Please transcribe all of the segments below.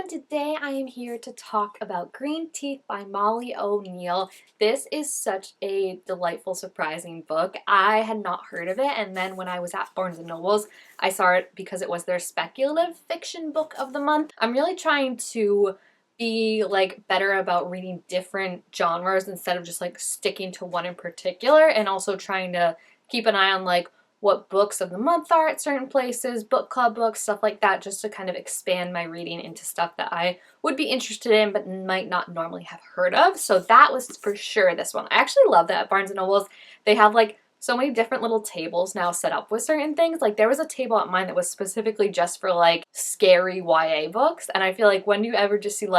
everyone, today I am here to talk about Greenteeth by Molly O'Neill. This is such a delightful, surprising book. I had not heard of it, and then when I was at Barnes & Noble's, I saw it because it was their speculative fiction book of the month. I'm really trying to be better about reading different genres instead of just sticking to one in particular, and also trying to keep an eye on what books of the month are at certain places, book club books, stuff like that, just to kind of expand my reading into stuff that I would be interested in but might not normally have heard of. So that was for sure this one. I actually love that at Barnes & Noble's they have so many different little tables now set up with certain things. There was a table at mine that was specifically just for scary YA books, and I feel when do you ever just see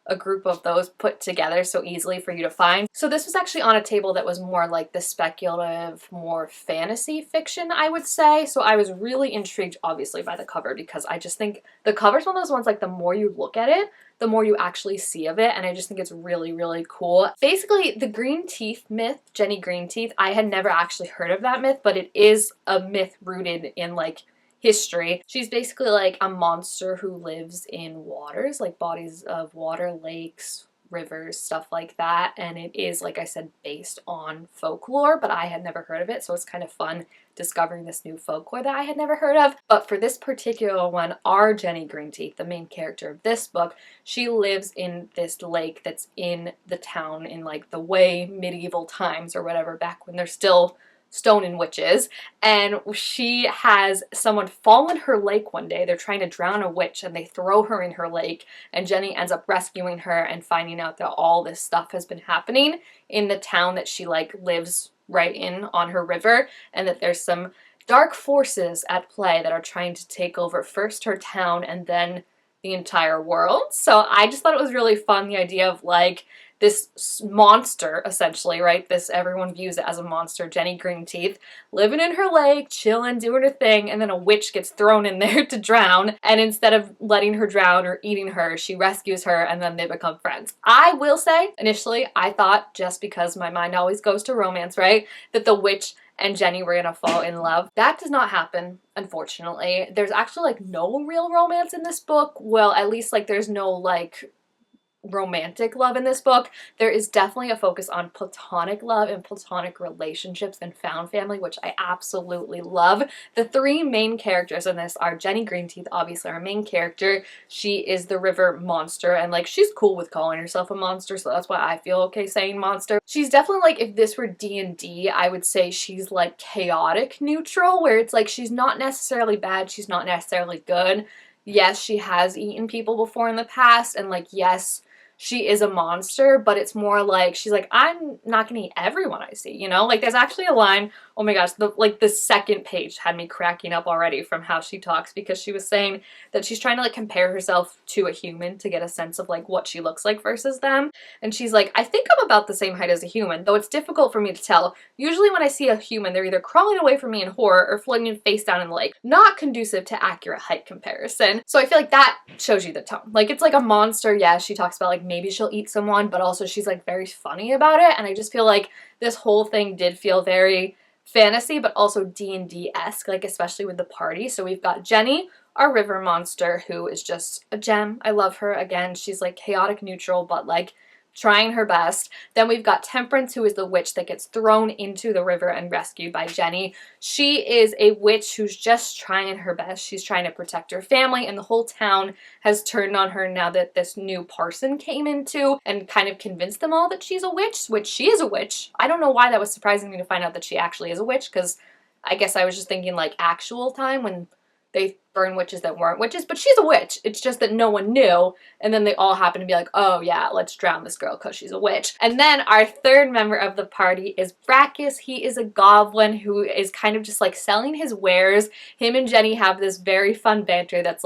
a group of those put together so easily for you to find. So this was actually on a table that was more the speculative, more fantasy fiction, I would say. So I was really intrigued, obviously, by the cover, because I just think the cover's one of those ones the more you look at it, the more you actually see of it, and I just think it's really, really cool. Basically, the Greenteeth myth, Jenny Greenteeth, I had never actually heard of that myth, but it is a myth rooted in history. She's basically a monster who lives in waters, bodies of water, lakes, rivers, stuff like that, and it is, I said, based on folklore, but I had never heard of it, so it's kind of fun discovering this new folklore that I had never heard of. But for this particular one, our Jenny Greenteeth, the main character of this book, she lives in this lake that's in the town in the way medieval times or whatever, back when they're still stone and witches, and she has someone fall in her lake one day. They're trying to drown a witch and they throw her in her lake, and Jenny ends up rescuing her and finding out that all this stuff has been happening in the town that she lives right in on her river, and that there's some dark forces at play that are trying to take over first her town and then the entire world. So I just thought it was really fun, the idea of this monster, essentially, right? This, everyone views it as a monster, Jenny Greenteeth, living in her lake, chilling, doing her thing, and then a witch gets thrown in there to drown, and instead of letting her drown or eating her, she rescues her, and then they become friends. I will say, initially, I thought, just because my mind always goes to romance, right, that the witch and Jenny were gonna fall in love. That does not happen, unfortunately. There's actually no real romance in this book. Well, at least there's no romantic love in this book. There is definitely a focus on platonic love and platonic relationships and found family, which I absolutely love. The three main characters in this are Jenny Greenteeth, obviously our main character. She is the river monster, and she's cool with calling herself a monster, so that's why I feel okay saying monster. She's definitely if this were D&D, I would say she's chaotic neutral, where it's she's not necessarily bad, she's not necessarily good. Yes, she has eaten people before in the past, and yes, she is a monster, but it's more she's I'm not gonna eat everyone I see, you know? There's actually a line, oh my gosh, the second page had me cracking up already from how she talks, because she was saying that she's trying to compare herself to a human to get a sense of what she looks like versus them. And she's I think I'm about the same height as a human, though it's difficult for me to tell. Usually when I see a human, they're either crawling away from me in horror or floating face down in the lake. Not conducive to accurate height comparison. So I feel that shows you the tone. It's a monster, yeah, she talks about maybe she'll eat someone, but also she's very funny about it, and I just feel this whole thing did feel very fantasy but also D&D-esque, especially with the party. So we've got Jenny, our river monster, who is just a gem. I love her. Again, she's chaotic neutral but trying her best. Then we've got Temperance, who is the witch that gets thrown into the river and rescued by Jenny. She is a witch who's just trying her best. She's trying to protect her family, and the whole town has turned on her now that this new parson came into and kind of convinced them all that she's a witch, which she is a witch. I don't know why that was surprising me to find out that she actually is a witch, because I guess I was just thinking actual time when they burn witches that weren't witches, but she's a witch. It's just that no one knew, and then they all happen to be oh yeah, let's drown this girl because she's a witch. And then our third member of the party is Brackus. He is a goblin who is kind of just selling his wares. Him and Jenny have this very fun banter that's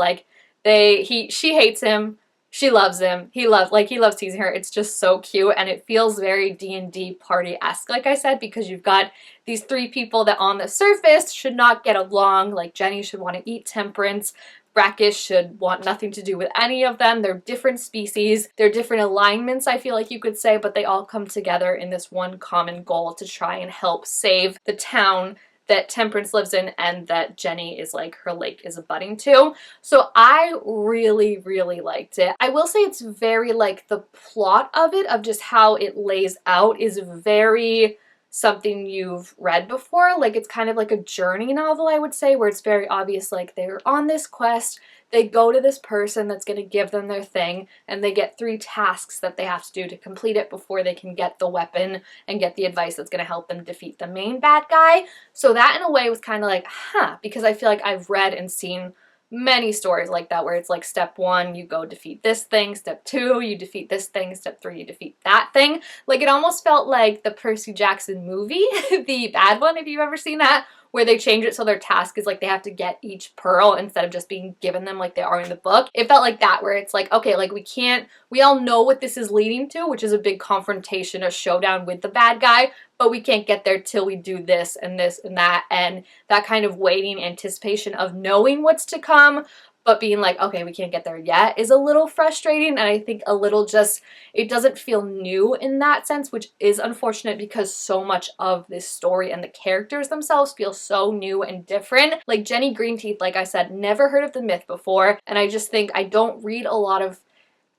she hates him, she loves him, he loves teasing her. It's just so cute, and it feels very D&D party-esque, like I said, because you've got these three people that on the surface should not get along. Jenny should want to eat Temperance, Brackish should want nothing to do with any of them. They're different species, they're different alignments, I feel you could say, but they all come together in this one common goal to try and help save the town that Temperance lives in and that Jenny is like her lake is abutting to. So I really, really liked it. I will say it's very like the plot of it, of just how it lays out, is very something you've read before. Like it's kind of like a journey novel, I would say, where it's very obvious like they're on this quest, they go to this person that's going to give them their thing, and they get 3 tasks that they have to do to complete it before they can get the weapon and get the advice that's going to help them defeat the main bad guy. So that in a way was kind of like, huh, because I feel like I've read and seen many stories like that where it's like step 1 you go defeat this thing, step 2 you defeat this thing, step 3 you defeat that thing. Like it almost felt like the Percy Jackson movie, the bad one, if you've ever seen that, where they change it so their task is like they have to get each pearl instead of just being given them like they are in the book. It felt like that, where it's like, okay, like we all know what this is leading to, which is a big confrontation, a showdown with the bad guy, but we can't get there till we do this and this and that, and that kind of waiting anticipation of knowing what's to come, but being like, okay, we can't get there yet, is a little frustrating, and I think a little just, it doesn't feel new in that sense, which is unfortunate because so much of this story and the characters themselves feel so new and different. Like Jenny Greenteeth, like I said, never heard of the myth before, and I just think I don't read a lot of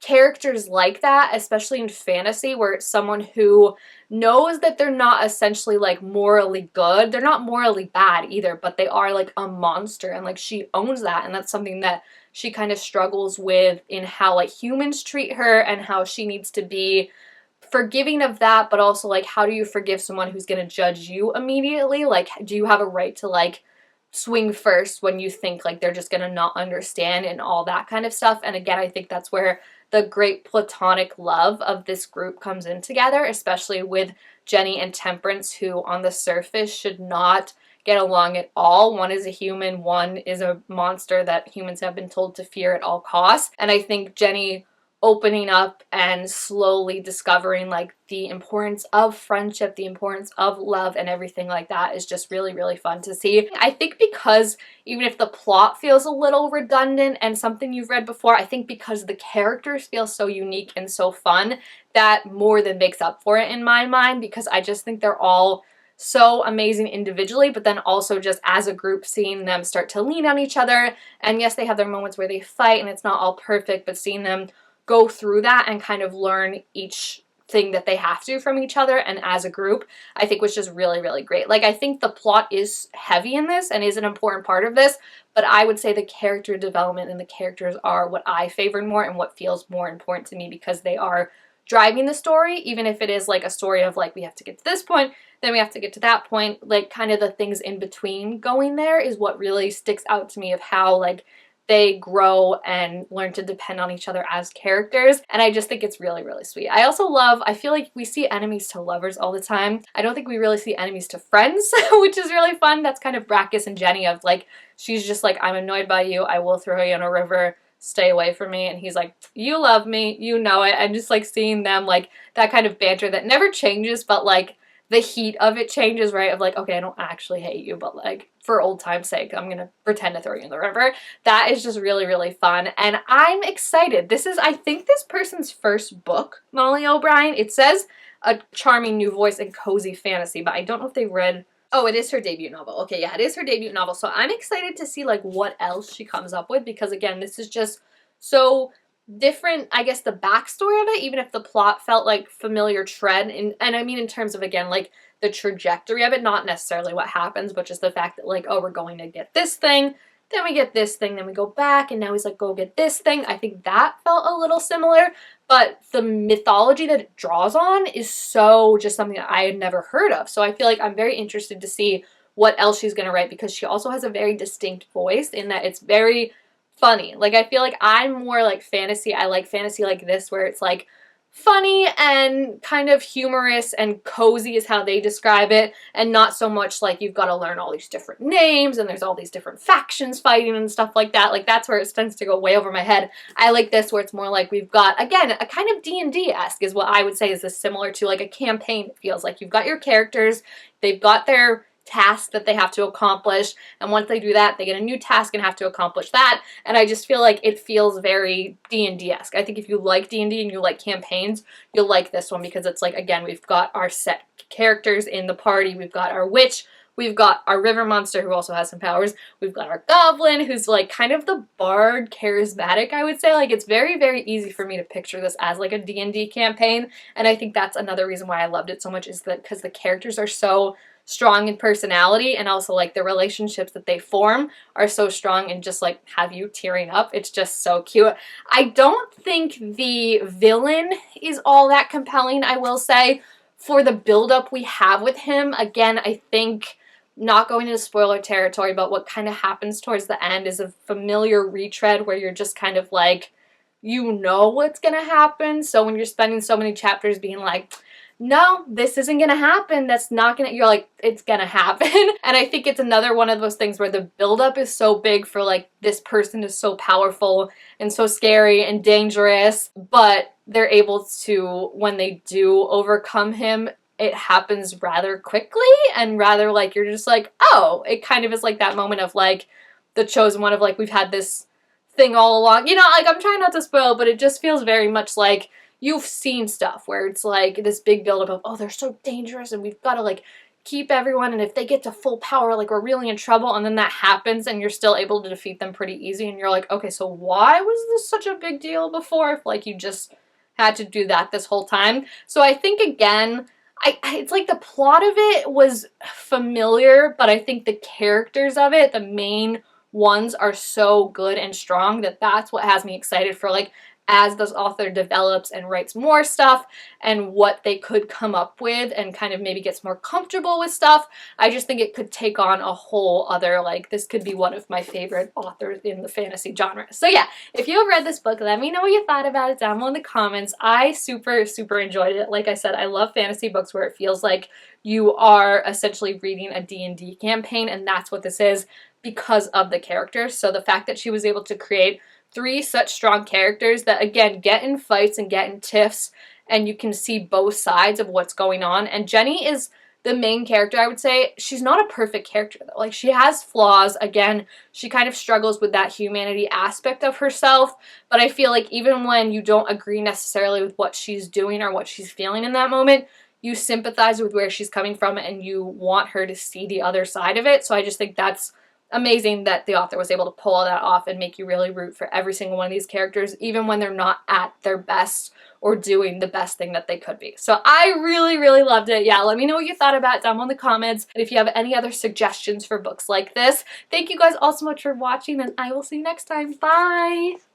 characters like that, especially in fantasy, where it's someone who knows that they're not essentially like morally good. They're not morally bad either, but they are like a monster, and like she owns that, and that's something that she kind of struggles with in how like humans treat her and how she needs to be forgiving of that, but also like how do you forgive someone who's going to judge you immediately? Like do you have a right to like swing first when you think like they're just going to not understand and all that kind of stuff? And again, I think that's where the great platonic love of this group comes in together, especially with Jenny and Temperance, who on the surface should not get along at all. One is a human, one is a monster that humans have been told to fear at all costs. And I think Jenny opening up and slowly discovering like the importance of friendship, the importance of love and everything like that is just really, really fun to see. I think because even if the plot feels a little redundant and something you've read before, I think because the characters feel so unique and so fun, that more than makes up for it in my mind, because I just think they're all so amazing individually, but then also just as a group, seeing them start to lean on each other. And yes, they have their moments where they fight and it's not all perfect, but seeing them go through that and kind of learn each thing that they have to from each other and as a group, I think was just really, really great. Like I think the plot is heavy in this and is an important part of this, but I would say the character development and the characters are what I favor more and what feels more important to me, because they are driving the story, even if it is like a story of like we have to get to this point, then we have to get to that point, like kind of the things in between going there is what really sticks out to me of how like they grow and learn to depend on each other as characters. And I just think it's really, really sweet. I also love, I feel like we see enemies to lovers all the time. I don't think we really see enemies to friends, which is really fun. That's kind of Brackus and Jenny of like, she's just like, I'm annoyed by you, I will throw you in a river, stay away from me. And he's like, you love me, you know it. And just like seeing them like that kind of banter that never changes, but like the heat of it changes, right? Of like, okay, I don't actually hate you, but like for old time's sake, I'm gonna pretend to throw you in the river. That is just really, really fun. And I'm excited. This is, I think, this person's first book, Molly O'Brien. It says a charming new voice and cozy fantasy, but I don't know if they read, oh, it is her debut novel. Okay, yeah, it is her debut novel. So I'm excited to see like what else she comes up with, because again, this is just so different, I guess, the backstory of it, even if the plot felt like familiar tread, and I mean in terms of, again, like the trajectory of it, not necessarily what happens, but just the fact that like, oh, we're going to get this thing, then we get this thing, then we go back, and now he's like, go get this thing. I think that felt a little similar, but the mythology that it draws on is so just something that I had never heard of. So I feel like I'm very interested to see what else she's going to write, because she also has a very distinct voice in that it's very funny. Like I feel like I'm more like fantasy. I like fantasy like this, where it's like funny and kind of humorous and cozy is how they describe it, and not so much like you've got to learn all these different names and there's all these different factions fighting and stuff like that. Like that's where it tends to go way over my head. I like this where it's more like we've got, again, a kind of D&D-esque is what I would say is this, similar to like a campaign. It feels like you've got your characters, they've got their task that they have to accomplish, and once they do that, they get a new task and have to accomplish that. And I just feel like it feels very D&D-esque. I think if you like D&D and you like campaigns, you'll like this one, because it's like, again, we've got our set characters in the party, we've got our witch, We've got our river monster who also has some powers. We've got our goblin who's like kind of the bard, charismatic, I would say. Like it's very, very easy for me to picture this as like a D&D campaign. And I think that's another reason why I loved it so much, is that because the characters are so strong in personality, and also like the relationships that they form are so strong and just like have you tearing up. It's just so cute. I don't think the villain is all that compelling, I will say, for the buildup we have with him. Again, I think, not going into spoiler territory, but what kind of happens towards the end is a familiar retread where you're just kind of like, you know what's gonna happen. So when you're spending so many chapters being like, no, this isn't gonna happen, that's not gonna, you're like, it's gonna happen. And I think it's another one of those things where the buildup is so big for like, this person is so powerful and so scary and dangerous, but they're able to, when they do overcome him, it happens rather quickly and rather like, you're just like, oh, it kind of is like that moment of like the chosen one of like, we've had this thing all along, you know, like I'm trying not to spoil, but it just feels very much like you've seen stuff where it's like this big buildup of, oh, they're so dangerous and we've got to like keep everyone, and if they get to full power, like we're really in trouble, and then that happens and you're still able to defeat them pretty easy, and you're like, okay, so why was this such a big deal before if like you just had to do that this whole time? So I think again, it's like the plot of it was familiar, but I think the characters of it, the main ones, are so good and strong that that's what has me excited for like, as this author develops and writes more stuff and what they could come up with and kind of maybe gets more comfortable with stuff. I just think it could take on a whole other, like, this could be one of my favorite authors in the fantasy genre. So yeah, if you have read this book, let me know what you thought about it down below in the comments. I super, super enjoyed it. Like I said, I love fantasy books where it feels like you are essentially reading a D&D campaign, and that's what this is because of the characters. So the fact that she was able to create 3 such strong characters that, again, get in fights and get in tiffs, and you can see both sides of what's going on. And Jenny is the main character, I would say. She's not a perfect character, though. Like, she has flaws. Again, she kind of struggles with that humanity aspect of herself, but I feel like even when you don't agree necessarily with what she's doing or what she's feeling in that moment, you sympathize with where she's coming from and you want her to see the other side of it. So I just think that's amazing that the author was able to pull all that off and make you really root for every single one of these characters, even when they're not at their best or doing the best thing that they could be. So I really, really loved it. Yeah, let me know what you thought about it down in the comments. And if you have any other suggestions for books like this, thank you guys all so much for watching, and I will see you next time. Bye!